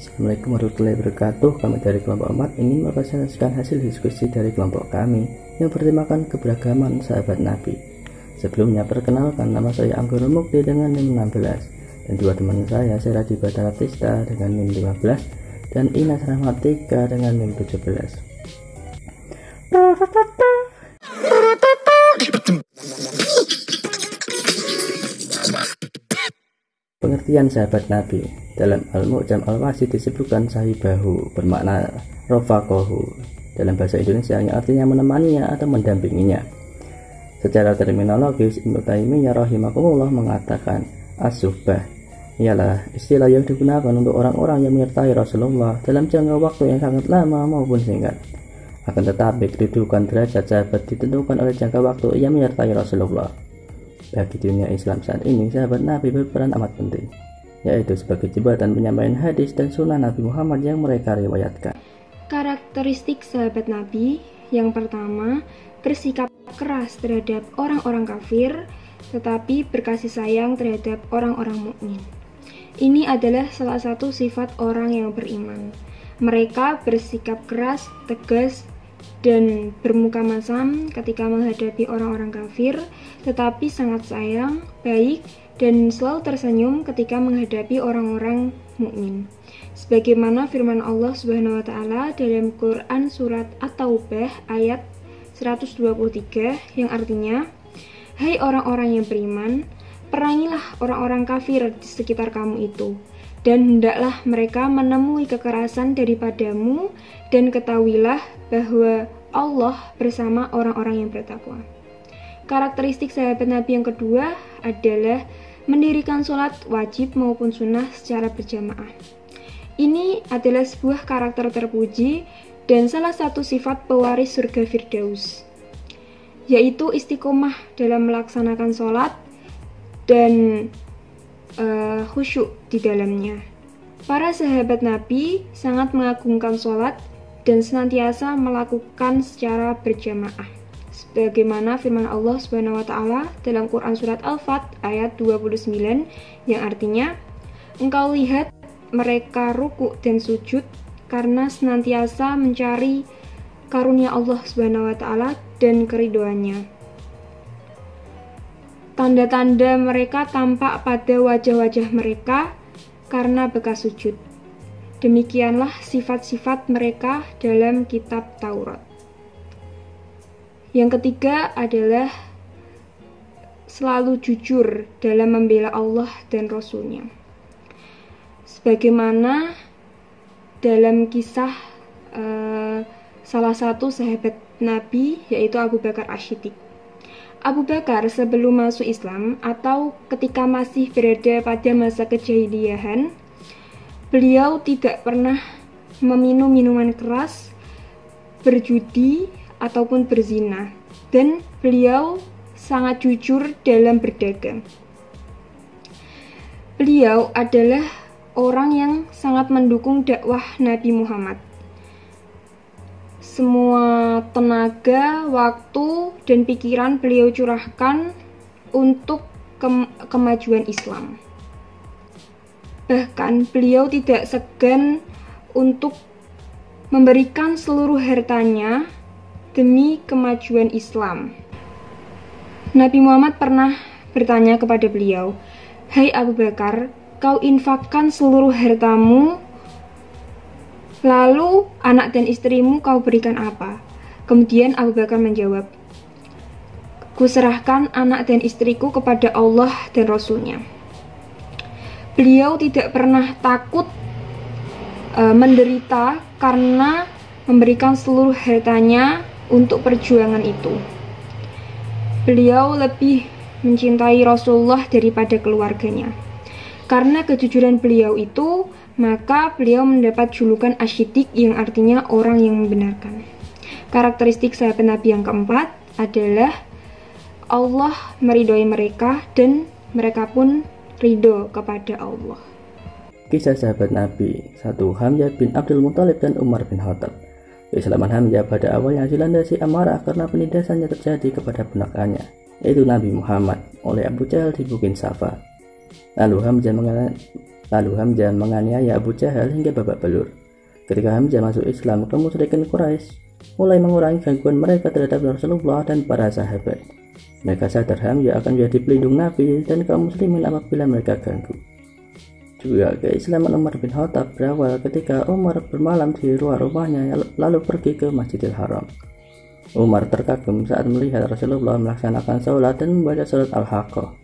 Assalamualaikum warahmatullahi wabarakatuh. Kami dari kelompok 4 ingin mempresentasikan hasil diskusi dari kelompok kami yang bertemakan keberagaman sahabat Nabi. Sebelumnya perkenalkan, nama saya Anggur Mukti dengan NIM 16 dan dua teman saya Seradi Batara Tista dengan NIM 15 dan Inas Rahmatika dengan NIM 17. Pengertian sahabat Nabi dalam Al-Mu'jam Al-Wasit disebutkan sahibahu, bermakna rofakohu dalam bahasa Indonesia yang artinya menemaninya atau mendampinginya. Secara terminologis, Ibnu Taimiyah rahimakumullah mengatakan as-suhbah ialah istilah yang digunakan untuk orang-orang yang menyertai Rasulullah dalam jangka waktu yang sangat lama maupun singkat. Akan tetapi kedudukan derajat sahabat ditentukan oleh jangka waktu yang menyertai Rasulullah. Bagi dunia Islam saat ini, sahabat Nabi berperan amat penting, yaitu sebagai jembatan penyampaian hadis dan sunnah Nabi Muhammad yang mereka riwayatkan. Karakteristik sahabat Nabi yang pertama, bersikap keras terhadap orang-orang kafir, tetapi berkasih sayang terhadap orang-orang mukmin. Ini adalah salah satu sifat orang yang beriman. Mereka bersikap keras, tegas, dan bermuka masam ketika menghadapi orang-orang kafir, tetapi sangat sayang, baik, dan selalu tersenyum ketika menghadapi orang-orang mukmin. Sebagaimana firman Allah Subhanahu wa taala dalam Quran surat At-Taubah ayat 123 yang artinya, "Hai orang-orang yang beriman, perangilah orang-orang kafir di sekitar kamu itu, dan hendaklah mereka menemui kekerasan daripadamu, dan ketahuilah bahwa Allah bersama orang-orang yang bertakwa." Karakteristik sahabat Nabi yang kedua adalah mendirikan sholat wajib maupun sunnah secara berjamaah. Ini adalah sebuah karakter terpuji dan salah satu sifat pewaris surga Firdaus, yaitu istiqomah dalam melaksanakan sholat dan khusyuk di dalamnya. Para sahabat Nabi sangat mengagungkan sholat dan senantiasa melakukan secara berjamaah. Sebagaimana firman Allah Subhanahu wa taala dalam Quran surat Al-Fat ayat 29 yang artinya, "Engkau lihat mereka ruku dan sujud karena senantiasa mencari karunia Allah Subhanahu wa taala dan keridhoannya. Tanda-tanda mereka tampak pada wajah-wajah mereka karena bekas sujud. Demikianlah sifat-sifat mereka dalam kitab Taurat." Yang ketiga adalah selalu jujur dalam membela Allah dan Rasul-Nya. Sebagaimana dalam kisah salah satu sahabat Nabi, yaitu Abu Bakar As-Siddiq. Abu Bakar sebelum masuk Islam atau ketika masih berada pada masa kejahiliahan, beliau tidak pernah meminum minuman keras, berjudi, ataupun berzina, dan beliau sangat jujur dalam berdagang. Beliau adalah orang yang sangat mendukung dakwah Nabi Muhammad. Semua tenaga, waktu, dan pikiran beliau curahkan untuk kemajuan Islam. Bahkan beliau tidak segan untuk memberikan seluruh hartanya demi kemajuan Islam. Nabi Muhammad pernah bertanya kepada beliau, "Hai Abu Bakar, kau infakkan seluruh hartamu, lalu anak dan istrimu kau berikan apa?" Kemudian Abu Bakar menjawab, "Kuserahkan anak dan istriku kepada Allah dan Rasul-Nya." Beliau tidak pernah takut menderita karena memberikan seluruh hartanya untuk perjuangan itu. Beliau lebih mencintai Rasulullah daripada keluarganya. Karena kejujuran beliau itu, maka beliau mendapat julukan As-Siddiq yang artinya orang yang membenarkan. Karakteristik sahabat Nabi yang keempat adalah Allah meridhoi mereka dan mereka pun ridho kepada Allah. Kisah sahabat Nabi 1. Hamzah bin Abdul Muthalib dan Umar bin Khattab. Keislaman Hamzah pada awalnya dilandasi amarah karena penindasannya terjadi kepada ponakannya, yaitu Nabi Muhammad, oleh Abu Jahal di Bukit Safa. Lalu Hamzah Lalu Hamzah menganiaya Abu Jahal hingga babak belur. Ketika Hamzah masuk Islam, kaum musyrikin Quraisy mulai mengurangi gangguan mereka terhadap Rasulullah dan para sahabat. Mereka sadar Hamzah akan menjadi pelindung Nabi dan kaum muslimin apabila mereka ganggu. Juga keislaman Umar bin Khattab berawal ketika Umar bermalam di luar rumahnya lalu pergi ke Masjidil Haram. Umar terkagum saat melihat Rasulullah melaksanakan sholat dan membaca surat Al-Haqqah.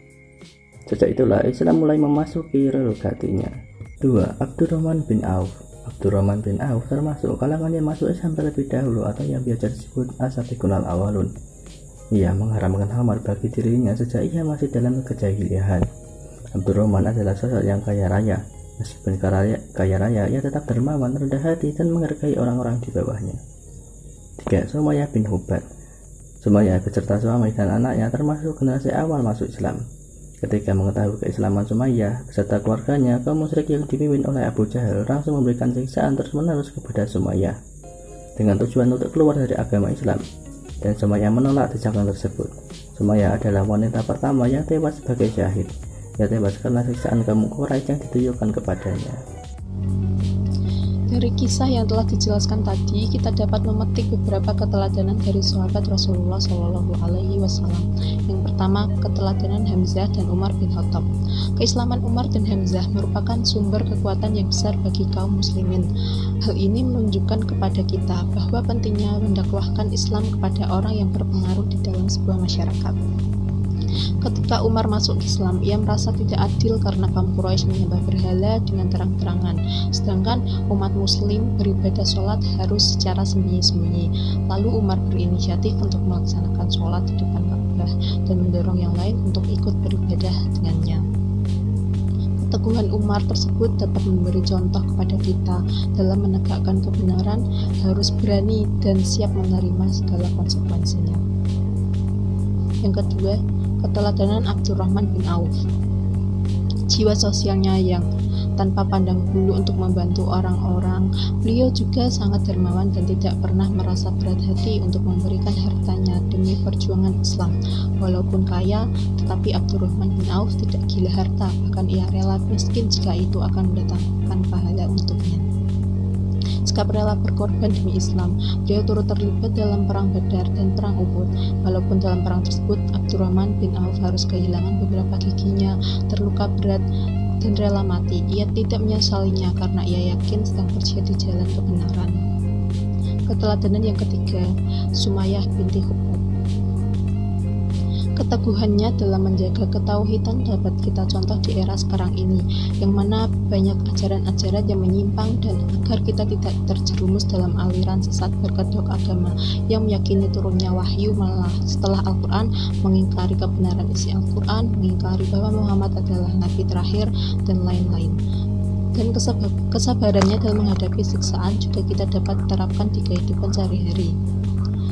Sejak itulah Islam mulai memasuki relung hatinya. 2. Abdurrahman bin Auf. Abdurrahman bin Auf termasuk kalangan yang masuk Islam terlebih dahulu atau yang biasa disebut as-sabiqun al-awwalun. Ia mengharamkan khamar bagi dirinya sejak ia masih dalam kejahiliahan. Abdurrahman adalah sosok yang kaya raya. Meskipun kaya raya, ia tetap dermawan, rendah hati, dan menghargai orang-orang di bawahnya. 3. Sumayyah bin Hubbad. Sumayyah beserta suami dan anaknya termasuk generasi awal masuk Islam. Ketika mengetahui keislaman Sumayyah beserta keluarganya, kaum musyrik yang dipimpin oleh Abu Jahal langsung memberikan siksaan terus-menerus kepada Sumayyah dengan tujuan untuk keluar dari agama Islam, dan Sumayyah menolak desakan tersebut. Sumayyah adalah wanita pertama yang tewas sebagai syahid. Ia tewas karena siksaan kaum Quraisy yang ditujukan kepadanya. Dari kisah yang telah dijelaskan tadi, kita dapat memetik beberapa keteladanan dari sahabat Rasulullah SAW. Yang pertama, keteladanan Hamzah dan Umar bin Khattab. Keislaman Umar dan Hamzah merupakan sumber kekuatan yang besar bagi kaum muslimin. Hal ini menunjukkan kepada kita bahwa pentingnya mendakwahkan Islam kepada orang yang berpengaruh di dalam sebuah masyarakat. Ketika Umar masuk Islam, ia merasa tidak adil karena kaum Quraisy menyembah berhala dengan terang-terangan, sedangkan umat muslim beribadah sholat harus secara sembunyi-sembunyi. Lalu Umar berinisiatif untuk melaksanakan sholat di depan Ka'bah dan mendorong yang lain untuk ikut beribadah dengannya. Keteguhan Umar tersebut dapat memberi contoh kepada kita dalam menegakkan kebenaran, harus berani dan siap menerima segala konsekuensinya. Yang kedua, keteladanan Abdurrahman bin Auf. Jiwa sosialnya yang tanpa pandang bulu untuk membantu orang-orang, beliau juga sangat dermawan dan tidak pernah merasa berat hati untuk memberikan hartanya demi perjuangan Islam. Walaupun kaya, tetapi Abdurrahman bin Auf tidak gila harta, bahkan ia rela miskin jika itu akan mendatangkan pahala untuknya. Sikap rela berkorban demi Islam, beliau turut terlibat dalam perang Badar dan perang Uhud. Walaupun dalam perang tersebut Abdurrahman bin Auf harus kehilangan beberapa giginya, terluka berat, dan rela mati, ia tidak menyesalinya karena ia yakin sedang berjaya di jalan kebenaran. Keteladanan yang ketiga, Sumayyah binti Hubbad. Keteguhannya dalam menjaga ketauhidan dapat kita contoh di era sekarang ini, yang mana banyak ajaran-ajaran yang menyimpang, dan agar kita tidak terjerumus dalam aliran sesat berkedok agama yang meyakini turunnya wahyu malah setelah Al-Quran, mengingkari kebenaran isi Al-Quran, mengingkari bahwa Muhammad adalah nabi terakhir, dan lain-lain. Dan kesabarannya dalam menghadapi siksaan juga kita dapat terapkan di kehidupan sehari-hari.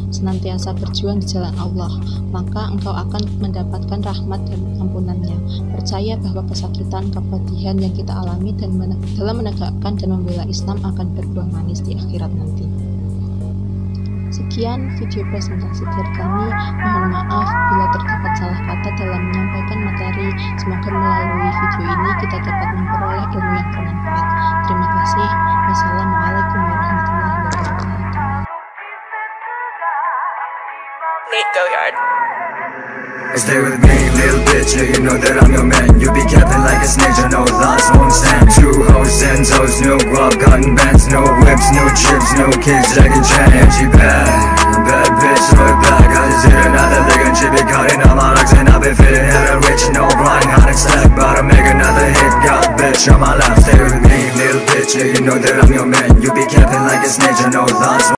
Senantiasa berjuang di jalan Allah, maka engkau akan mendapatkan rahmat dan ampunannya. Percaya bahwa kesakitan, kepedihan yang kita alami dan dalam menegakkan dan membela Islam akan berbuah manis di akhirat nanti. Sekian video presentasi dari kami. Mohon maaf bila terdapat salah kata dalam menyampaikan materi. Semoga melalui video ini kita dapat memperoleh ilmu yang bermanfaat. Terima kasih. Wassalamualaikum warahmatullahi wabarakatuh. Nate Goyard. Stay with me, little bitch, yeah, you know that I'm your man. You be capping like a snitch, I know lies won't stand. 2 hoes, 10 toes, no guap, cotton bands, no whips, no chips, no kids, Jackie Chan. And she bad bitch, throw it back. I just hit another lick and she be cutting on my legs. And I've been feeling hella rich, no blind, hot and slack. About to make another hit, got bitch on my lap. Stay with me, little bitch, yeah, you know that I'm your man. You be capping like a snitch, I know lies